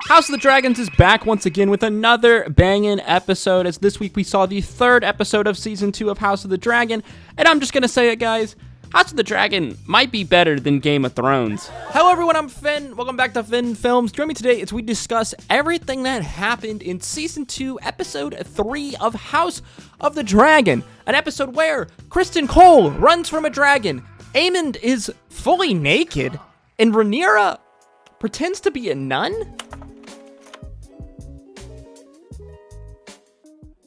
House of the Dragons is back once again with another banging episode, as this week we saw the third episode of Season 2 of House of the Dragon, and I'm just gonna say it, guys, House of the Dragon might be better than Game of Thrones. Hello everyone, I'm Finn, welcome back to Finn Films. Join me today as we discuss everything that happened in Season 2, Episode 3 of House of the Dragon, an episode where Criston Cole runs from a dragon, Aemond is fully naked, and Rhaenyra pretends to be a nun?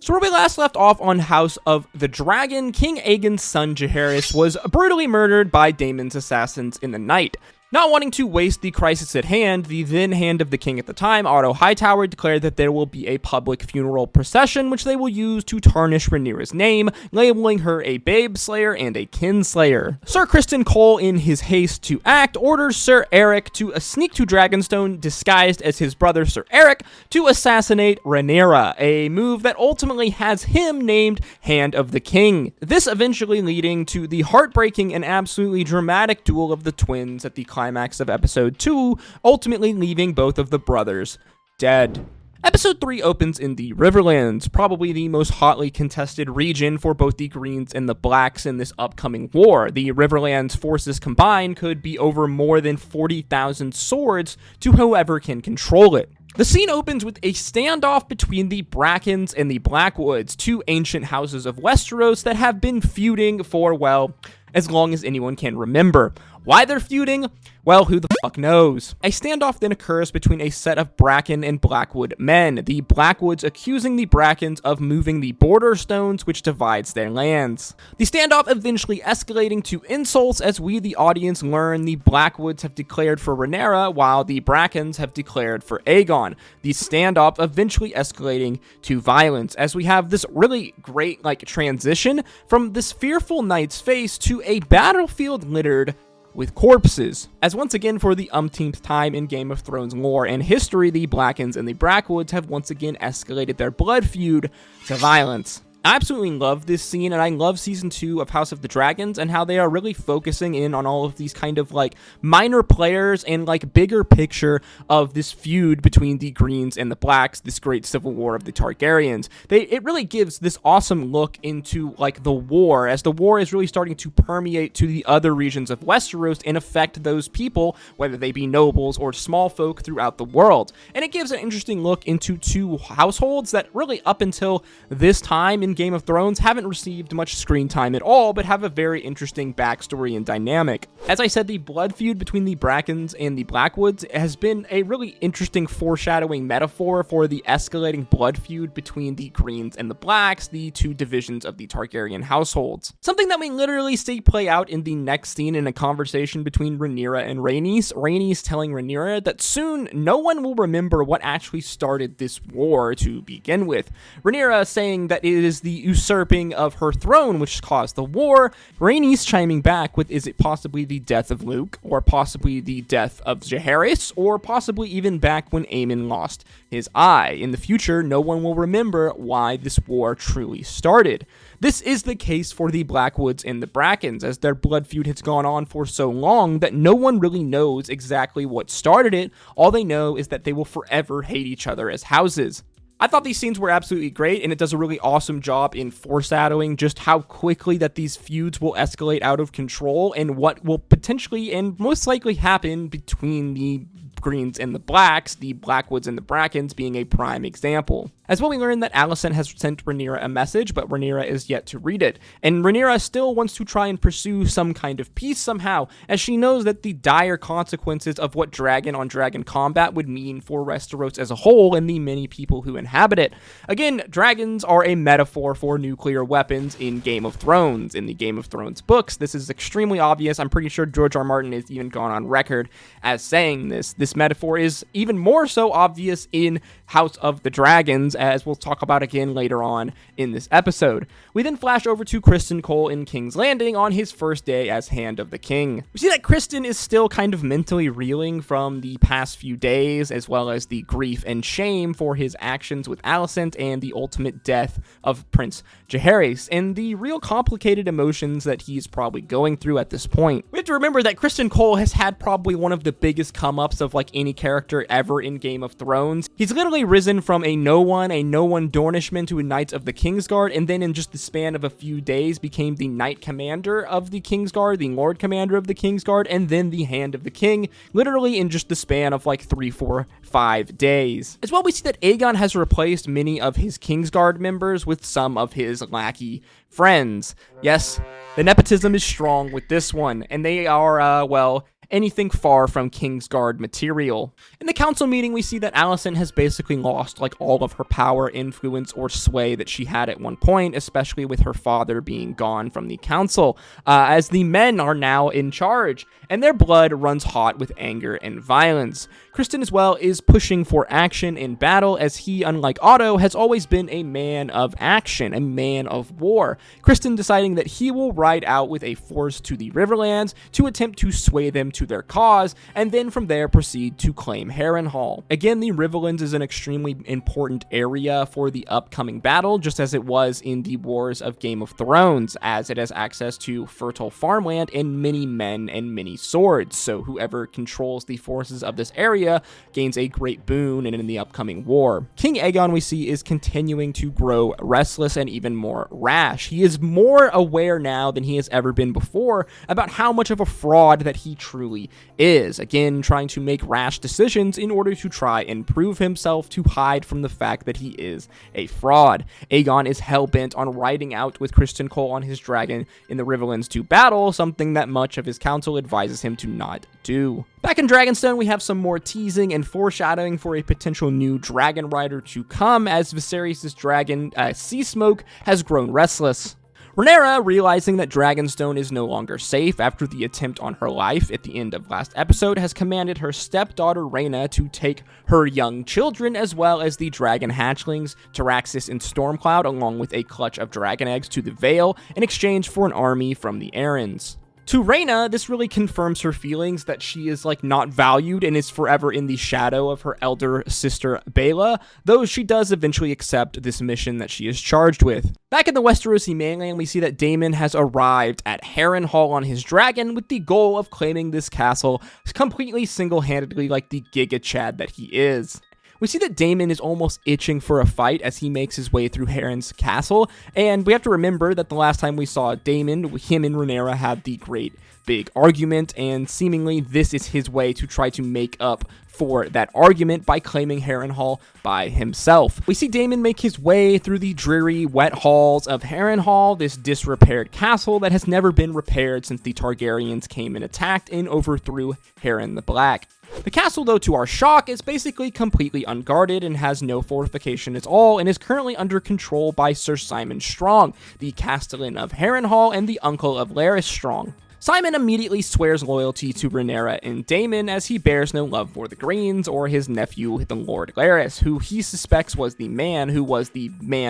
So where we last left off on House of the Dragon, King Aegon's son Jaehaerys was brutally murdered by Daemon's assassins in the night. Not wanting to waste the crisis at hand, the then hand of the king at the time, Otto Hightower, declared that there will be a public funeral procession which they will use to tarnish Rhaenyra's name, labeling her a babe slayer and a kinslayer. Sir Criston Cole, in his haste to act, orders Sir Eric to sneak to Dragonstone disguised as his brother Sir Eric to assassinate Rhaenyra, a move that ultimately has him named Hand of the King. This eventually leading to the heartbreaking and absolutely dramatic duel of the twins at the climax of episode 2, ultimately leaving both of the brothers dead. Episode 3 opens in the Riverlands, probably the most hotly contested region for both the Greens and the Blacks in this upcoming war. The Riverlands forces combined could be over more than 40,000 swords to whoever can control it. The scene opens with a standoff between the Brackens and the Blackwoods, two ancient houses of Westeros that have been feuding for, well, as long as anyone can remember. Why they're feuding? Well, who the fuck knows? A standoff then occurs between a set of Bracken and Blackwood men, the Blackwoods accusing the Brackens of moving the border stones which divides their lands. The standoff eventually escalating to insults as we, the audience, learn the Blackwoods have declared for Rhaenyra while the Brackens have declared for Aegon. The standoff eventually escalating to violence as we have this really great transition from this fearful knight's face to a battlefield littered with corpses. As once again, for the umpteenth time in Game of Thrones lore and history, the Brackens and the Blackwoods have once again escalated their blood feud to violence. I absolutely love this scene, and I love Season 2 of House of the Dragons and how they are really focusing in on all of these kind of minor players and bigger picture of this feud between the Greens and the Blacks, this great civil war of the Targaryens. It really gives this awesome look into the war, as the war is really starting to permeate to the other regions of Westeros and affect those people, whether they be nobles or small folk throughout the world. And it gives an interesting look into two households that really up until this time in Game of Thrones haven't received much screen time at all, but have a very interesting backstory and dynamic. As I said, the blood feud between the Brackens and the Blackwoods has been a really interesting foreshadowing metaphor for the escalating blood feud between the Greens and the Blacks, the two divisions of the Targaryen households. Something that we literally see play out in the next scene in a conversation between Rhaenyra and Rhaenys. Rhaenys telling Rhaenyra that soon no one will remember what actually started this war to begin with. Rhaenyra saying that it is the usurping of her throne which caused the war. Rhaenys chiming back with, is it possibly the death of Luke, or possibly the death of Jaehaerys, or possibly even back when Aemond lost his eye? In the future, no one will remember why this war truly started. This is the case for the Blackwoods and the Brackens, as their blood feud has gone on for so long that no one really knows exactly what started it. All they know is that they will forever hate each other as houses. I thought these scenes were absolutely great, and it does a really awesome job in foreshadowing just how quickly that these feuds will escalate out of control and what will potentially and most likely happen between the Greens and the Blacks, the Blackwoods and the Brackens being a prime example. As well, we learn that Alicent has sent Rhaenyra a message, but Rhaenyra is yet to read it. And Rhaenyra still wants to try and pursue some kind of peace somehow, as she knows that the dire consequences of what dragon-on-dragon combat would mean for Westeros as a whole and the many people who inhabit it. Again, dragons are a metaphor for nuclear weapons in Game of Thrones. In the Game of Thrones books, this is extremely obvious. I'm pretty sure George R. Martin has even gone on record as saying this. This metaphor is even more so obvious in House of the Dragons, as we'll talk about again later on in this episode. We then flash over to Criston Cole in King's Landing on his first day as Hand of the King. We see that Criston is still kind of mentally reeling from the past few days, as well as the grief and shame for his actions with Alicent and the ultimate death of Prince Jaehaerys, and the real complicated emotions that he's probably going through at this point. We have to remember that Criston Cole has had probably one of the biggest come-ups of like any character ever in Game of Thrones. He's literally risen from a no one Dornishman to a Knight of the Kingsguard, and then in just the span of a few days became the Knight Commander of the Kingsguard, the Lord Commander of the Kingsguard, and then the Hand of the King, literally in just the span of like 3, 4, 5 days. As well, we see that Aegon has replaced many of his Kingsguard members with some of his lackey friends. Yes, the nepotism is strong with this one, and they are, well, anything far from Kingsguard material. In the council meeting, we see that Alicent has basically lost like all of her power, influence, or sway that she had at one point, especially with her father being gone from the council, as the men are now in charge, and their blood runs hot with anger and violence. Criston as well is pushing for action in battle, as he, unlike Otto, has always been a man of action, a man of war. Criston deciding that he will ride out with a force to the Riverlands to attempt to sway them to their cause, and then from there proceed to claim Harrenhal. Again, the Riverlands is an extremely important area for the upcoming battle, just as it was in the wars of Game of Thrones, as it has access to fertile farmland and many men and many swords, so whoever controls the forces of this area gains a great boon in the upcoming war. King Aegon, we see, is continuing to grow restless and even more rash. He is more aware now than he has ever been before about how much of a fraud that he truly is. Again, trying to make rash decisions in order to try and prove himself to hide from the fact that he is a fraud. Aegon is hell-bent on riding out with Criston Cole on his dragon in the Riverlands to battle, something that much of his council advises him to not do. Back in Dragonstone, we have some more teasing and foreshadowing for a potential new dragon rider to come, as Viserys' dragon, Seasmoke, has grown restless. Rhaenyra, realizing that Dragonstone is no longer safe after the attempt on her life at the end of last episode, has commanded her stepdaughter Rhaena to take her young children as well as the dragon hatchlings, Tyraxis and Stormcloud, along with a clutch of dragon eggs to the Vale in exchange for an army from the Arryns. To Rhaena, this really confirms her feelings that she is like not valued and is forever in the shadow of her elder sister Baela, though she does eventually accept this mission that she is charged with. Back in the Westerosi mainland, we see that Daemon has arrived at Harrenhal on his dragon with the goal of claiming this castle completely single-handedly like the Giga Chad that he is. We see that Daemon is almost itching for a fight as he makes his way through Harren's castle, and we have to remember that the last time we saw Daemon, him and Rhaenyra had the great big argument, and seemingly this is his way to try to make up for that argument by claiming Harrenhal by himself. We see Daemon make his way through the dreary, wet halls of Harrenhal, this disrepaired castle that has never been repaired since the Targaryens came and attacked and overthrew Harren the Black. The castle, though, to our shock, is basically completely unguarded and has no fortification at all, and is currently under control by Sir Simon Strong, the castellan of Harrenhal and the uncle of Larys Strong. Simon immediately swears loyalty to Rhaenyra and Daemon, as he bears no love for the Greens or his nephew, the Lord Larys, who he suspects was the man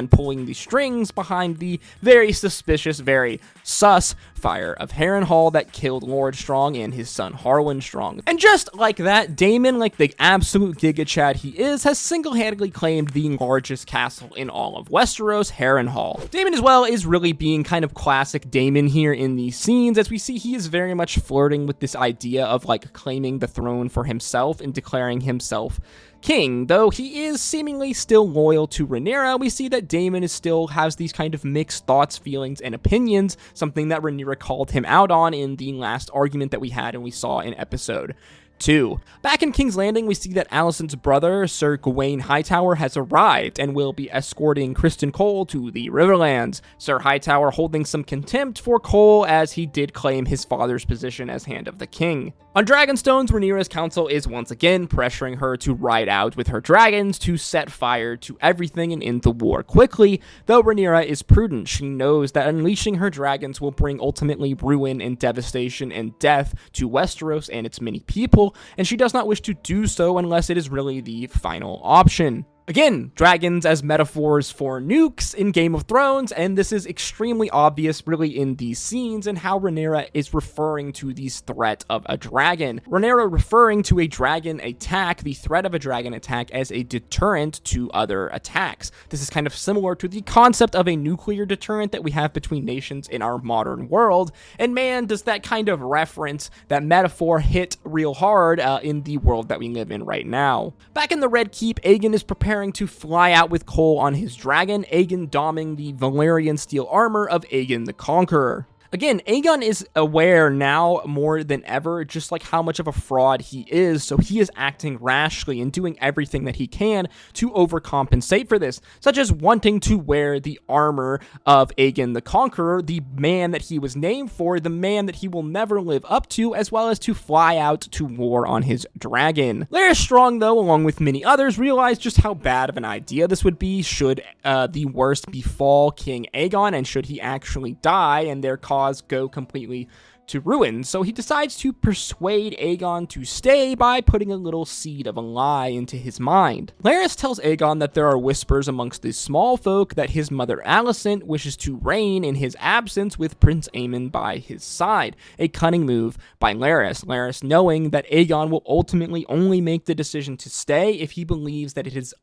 pulling the strings behind the very suspicious, very sus fire of Harrenhal that killed Lord Strong and his son Harwin Strong. And just like that, Daemon, like the absolute Giga Chad he is, has single-handedly claimed the largest castle in all of Westeros, Harrenhal. Daemon as well is really being kind of classic Daemon here in these scenes, as we see he is very much flirting with this idea of like claiming the throne for himself and declaring himself king. Though he is seemingly still loyal to Rhaenyra, we see that Daemon still has these kind of mixed thoughts, feelings, and opinions, something that Rhaenyra called him out on in the last argument that we had and we saw in episode 2. Back in King's Landing, we see that Alicent's brother, Sir Gawain Hightower, has arrived and will be escorting Criston Cole to the Riverlands. Sir Hightower holding some contempt for Cole, as he did claim his father's position as Hand of the King. On Dragonstones, Rhaenyra's council is once again pressuring her to ride out with her dragons to set fire to everything and end the war quickly, though Rhaenyra is prudent. She knows that unleashing her dragons will bring ultimately ruin and devastation and death to Westeros and its many people, and she does not wish to do so unless it is really the final option. Again, dragons as metaphors for nukes in Game of Thrones, and this is extremely obvious really in these scenes and how Rhaenyra is referring to these threat of a dragon. Rhaenyra referring to a dragon attack, the threat of a dragon attack, as a deterrent to other attacks. This is kind of similar to the concept of a nuclear deterrent that we have between nations in our modern world, and man, does that kind of reference, that metaphor hit real hard in the world that we live in right now. Back in the Red Keep, Aegon is preparing to fly out with Cole on his dragon, Aegon donning the Valyrian steel armor of Aegon the Conqueror. Again, Aegon is aware now more than ever just like how much of a fraud he is, so he is acting rashly and doing everything that he can to overcompensate for this, such as wanting to wear the armor of Aegon the Conqueror, the man that he was named for, the man that he will never live up to, as well as to fly out to war on his dragon. Larys Strong, though, along with many others, realized just how bad of an idea this would be should the worst befall King Aegon, and should he actually die and their cause go completely to ruin. So he decides to persuade Aegon to stay by putting a little seed of a lie into his mind. Larys tells Aegon that there are whispers amongst the small folk that his mother Alicent wishes to reign in his absence with Prince Aemond by his side. A cunning move by Larys. Larys knowing that Aegon will ultimately only make the decision to stay if he believes that it is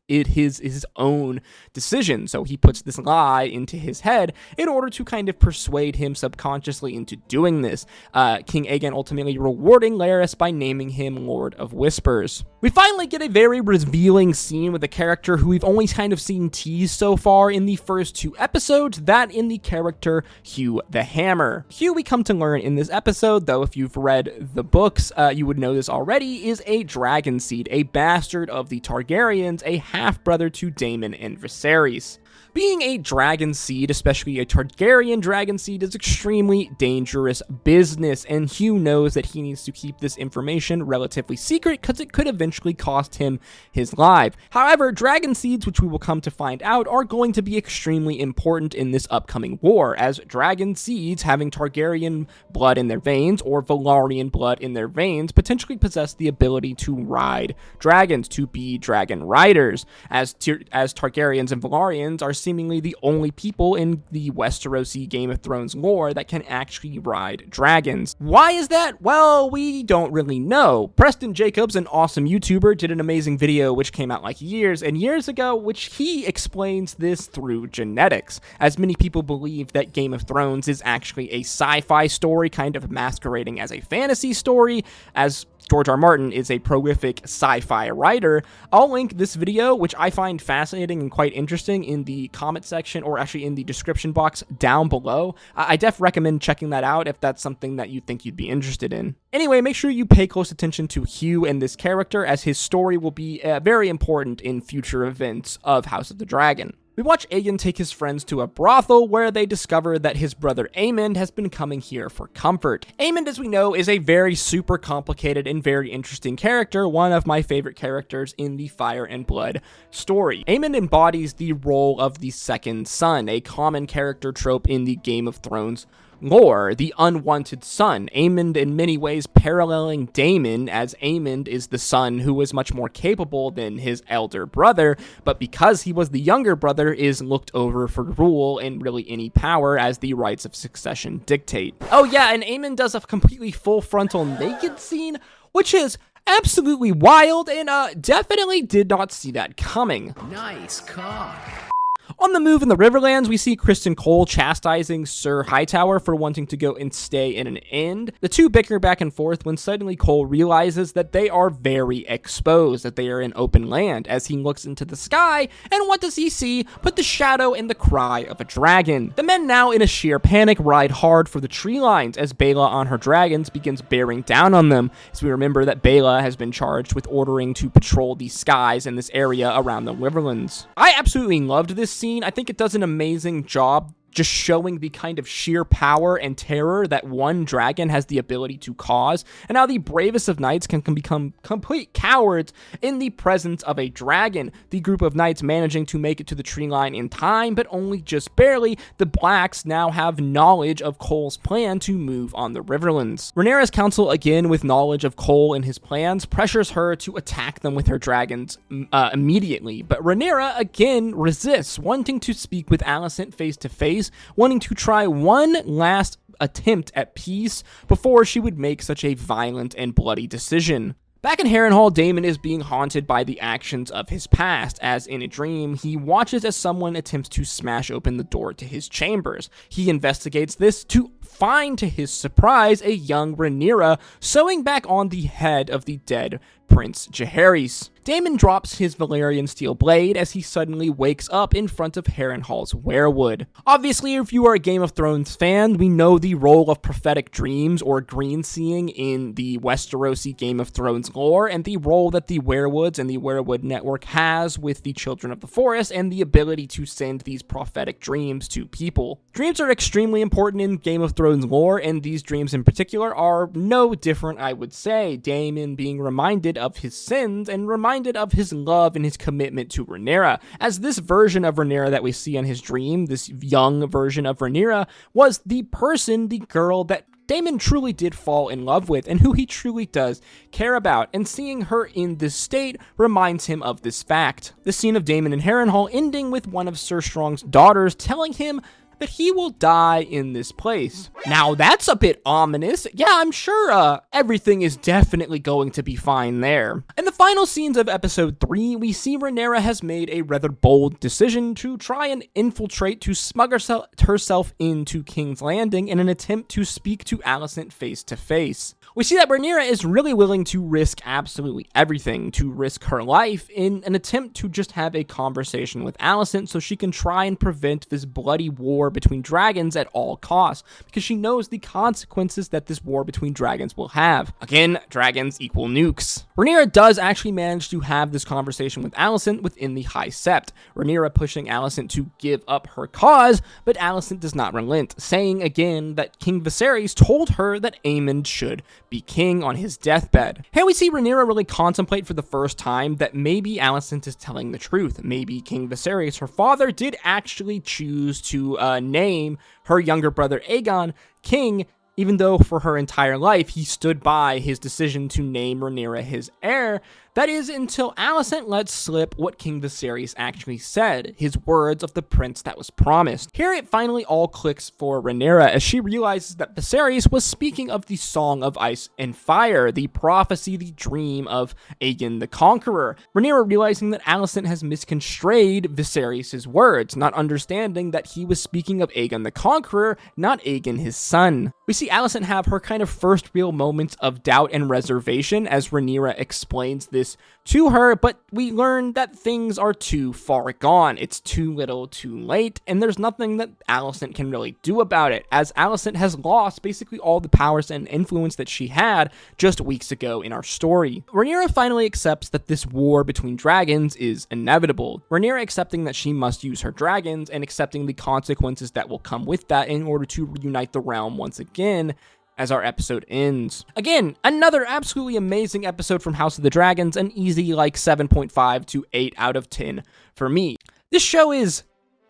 his own decision. So he puts this lie into his head in order to kind of persuade him subconsciously into doing this. King Aegon ultimately rewarding Larys by naming him Lord of Whispers. We finally get a very revealing scene with a character who we've only kind of seen teased so far in the first 2 episodes, that in the character Hugh the Hammer. Hugh, we come to learn in this episode, though if you've read the books, you would know this already, is a dragon seed, a bastard of the Targaryens, a half-brother to Daemon and Viserys. Being a dragon seed, especially a Targaryen dragon seed, is extremely dangerous business, and Hugh knows that he needs to keep this information relatively secret because it could eventually cost him his life. However, dragon seeds, which we will come to find out, are going to be extremely important in this upcoming war, as dragon seeds having Targaryen blood in their veins or Valyrian blood in their veins potentially possess the ability to ride dragons, to be dragon riders, as Targaryens and Valyrians are seemingly the only people in the Westerosi Game of Thrones lore that can actually ride dragons. Why is that? Well, we don't really know. Preston Jacobs, an awesome YouTuber, did an amazing video which came out like years and years ago, which he explains this through genetics, as many people believe that Game of Thrones is actually a sci-fi story kind of masquerading as a fantasy story, as George R. Martin is a prolific sci-fi writer. I'll link this video, which I find fascinating and quite interesting, in the comment section, or actually in the description box down below. I definitely recommend checking that out if that's something that you think you'd be interested in. Anyway, make sure you pay close attention to Hugh and this character, as his story will be very important in future events of House of the Dragon. We watch Aegon take his friends to a brothel where they discover that his brother Aemond has been coming here for comfort. Aemond, as we know, is a very super complicated and very interesting character, one of my favorite characters in the Fire and Blood story. Aemond embodies the role of the second son, a common character trope in the Game of Thrones lore, the unwanted son. Aemond in many ways paralleling Daemon, as Aemond is the son who is much more capable than his elder brother, but because he was the younger brother, is looked over for rule and really any power as the rights of succession dictate. Oh yeah, and Aemond does a completely full frontal naked scene, which is absolutely wild, and definitely did not see that coming. Nice cock. On the move in the Riverlands, we see Kristen Cole chastising Sir Hightower for wanting to go and stay in an inn. The two bicker back and forth when suddenly Cole realizes that they are very exposed, that they are in open land, as he looks into the sky, and what does he see but the shadow and the cry of a dragon. The men, now in a sheer panic, ride hard for the tree lines as Baela on her dragons begins bearing down on them, as we remember that Baela has been charged with ordering to patrol the skies in this area around the Riverlands. I absolutely loved this scene. I think it does an amazing job just showing the kind of sheer power and terror that one dragon has the ability to cause, and how the bravest of knights can become complete cowards in the presence of a dragon. The group of knights managing to make it to the tree line in time, but only just barely. The blacks now have knowledge of Cole's plan to move on the Riverlands. Rhaenyra's council, again with knowledge of Cole and his plans, pressures her to attack them with her dragons immediately, but Rhaenyra again resists, wanting to speak with Alicent face to face, wanting to try one last attempt at peace before she would make such a violent and bloody decision. Back in Harrenhal, Daemon is being haunted by the actions of his past, as in a dream, he watches as someone attempts to smash open the door to his chambers. He investigates this to find, to his surprise, a young Rhaenyra sewing back on the head of the dead Prince Jaehaerys. Daemon drops his Valyrian steel blade as he suddenly wakes up in front of Harrenhal's weirwood. Obviously, if you are a Game of Thrones fan, we know the role of prophetic dreams or green seeing in the Westerosi Game of Thrones lore, and the role that the weirwoods and the weirwood network has with the Children of the Forest, and the ability to send these prophetic dreams to people. Dreams are extremely important in Game of Thrones lore, and these dreams in particular are no different, I would say. Daemon being reminded of his sins and reminded of his love and his commitment to Rhaenyra, as this version of Rhaenyra that we see in his dream, this young version of Rhaenyra, was the person, the girl that Daemon truly did fall in love with and who he truly does care about, and seeing her in this state reminds him of this fact. The scene of Daemon in Harrenhal ending with one of Ser Strong's daughters telling him that he will die in this place. Now that's a bit ominous. Yeah, I'm sure everything is definitely going to be fine there. In the final scenes of episode 3, we see Rhaenyra has made a rather bold decision to try and infiltrate, to smuggle herself into King's Landing in an attempt to speak to Alicent face to face. We see that Rhaenyra is really willing to risk absolutely everything, to risk her life in an attempt to just have a conversation with Alicent so she can try and prevent this bloody war between dragons at all costs, because she knows the consequences that this war between dragons will have. Again, dragons equal nukes. Rhaenyra does actually manage to have this conversation with Alicent within the High Sept, Rhaenyra pushing Alicent to give up her cause, but Alicent does not relent, saying again that King Viserys told her that Aemond should be king on his deathbed. Here we see Rhaenyra really contemplate for the first time that maybe Alicent is telling the truth. Maybe King Viserys, her father, did actually choose to name her younger brother Aegon king, even though for her entire life he stood by his decision to name Rhaenyra his heir. That is, until Alicent lets slip what King Viserys actually said, his words of the prince that was promised. Here it finally all clicks for Rhaenyra as she realizes that Viserys was speaking of the Song of Ice and Fire, the prophecy, the dream of Aegon the Conqueror. Rhaenyra realizing that Alicent has misconstrued Viserys' words, not understanding that he was speaking of Aegon the Conqueror, not Aegon his son. We see Alicent have her kind of first real moments of doubt and reservation as Rhaenyra explains this to her, but we learn that things are too far gone. It's too little too late, and there's nothing that Alicent can really do about it, as Alicent has lost basically all the powers and influence that she had just weeks ago in our story. Rhaenyra finally accepts that this war between dragons is inevitable. Rhaenyra accepting that she must use her dragons and accepting the consequences that will come with that in order to reunite the realm once again, as our episode ends. Again, another absolutely amazing episode from House of the Dragons, an easy like 7.5 to 8 out of 10 for me. This show is,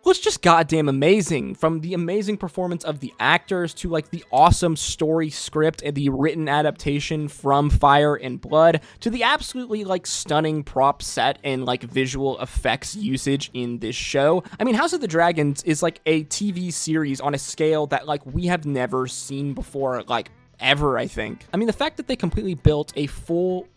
well, it's just goddamn amazing, from the amazing performance of the actors to like the awesome story script and the written adaptation from Fire and Blood to the absolutely like stunning prop set and like visual effects usage in this show. I mean, House of the Dragons is like a TV series on a scale that like we have never seen before, like ever, I think. I mean, the fact that they completely built a full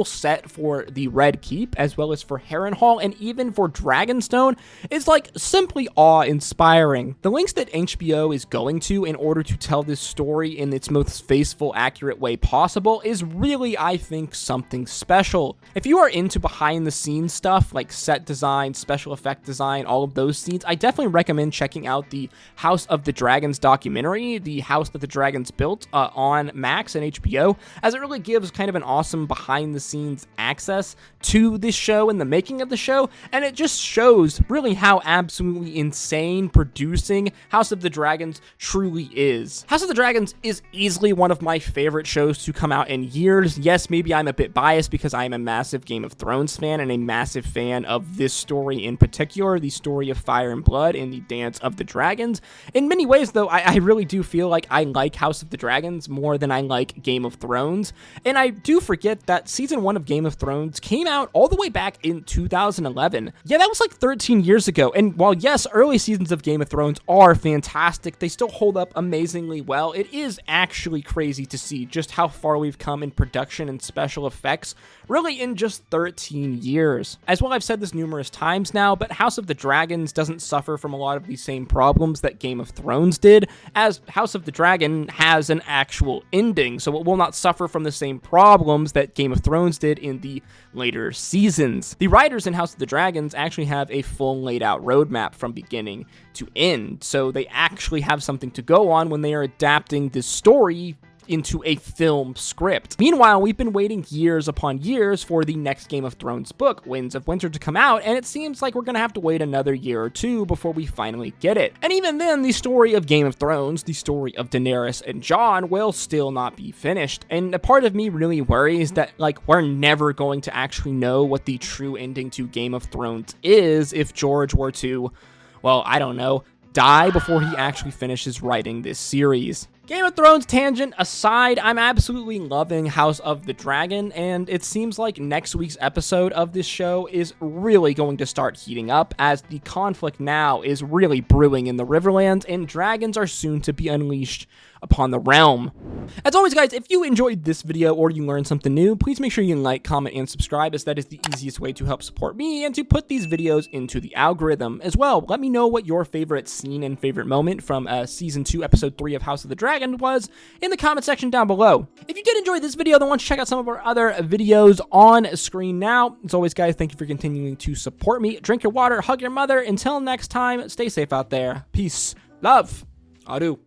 set for the Red Keep, as well as for Harrenhal, and even for Dragonstone, is like simply awe-inspiring. The lengths that HBO is going to in order to tell this story in its most faithful, accurate way possible is really, I think, something special. If you are into behind-the-scenes stuff, like set design, special effect design, all of those scenes, I definitely recommend checking out the House of the Dragons documentary, The House That the Dragons Built, on Max and HBO, as it really gives kind of an awesome behind-the-scenes access to this show and the making of the show, and it just shows really how absolutely insane producing House of the Dragons truly is. House of the Dragons is easily one of my favorite shows to come out in years. Yes, maybe I'm a bit biased because I am a massive Game of Thrones fan and a massive fan of this story in particular, the story of Fire and Blood and the Dance of the Dragons. In many ways, though, I really do feel like I like House of the Dragons more than I like Game of Thrones, and I do forget that season 1 of Game of Thrones came out all the way back in 2011. Yeah, that was like 13 years ago, and while yes, early seasons of Game of Thrones are fantastic, they still hold up amazingly well. It is actually crazy to see just how far we've come in production and special effects, really in just 13 years. As well, I've said this numerous times now, but House of the Dragons doesn't suffer from a lot of the same problems that Game of Thrones did, as House of the Dragon has an actual ending, so it will not suffer from the same problems that Game of Thrones did in the later seasons. The writers in House of the Dragons actually have a full laid out roadmap from beginning to end, so they actually have something to go on when they are adapting this story into a film script. Meanwhile, we've been waiting years upon years for the next Game of Thrones book, Winds of Winter, to come out, and it seems like we're gonna have to wait another year or two before we finally get it. And even then, the story of Game of Thrones, the story of Daenerys and Jon, will still not be finished. And a part of me really worries that, like, we're never going to actually know what the true ending to Game of Thrones is if George were to, well, I don't know, die before he actually finishes writing this series. Game of Thrones tangent aside, I'm absolutely loving House of the Dragon, and it seems like next week's episode of this show is really going to start heating up, as the conflict now is really brewing in the Riverlands, and dragons are soon to be unleashed upon the realm. As always, guys, if you enjoyed this video or you learned something new, please make sure you like, comment, and subscribe, as that is the easiest way to help support me and to put these videos into the algorithm. As well, let me know what your favorite scene and favorite moment from Season 2, Episode 3 of House of the Dragon was in the comment section down below. If you did enjoy this video, then why don't you check out some of our other videos on screen now. As always, guys, thank you for continuing to support me. Drink your water, hug your mother. Until next time, stay safe out there. Peace, love, adieu.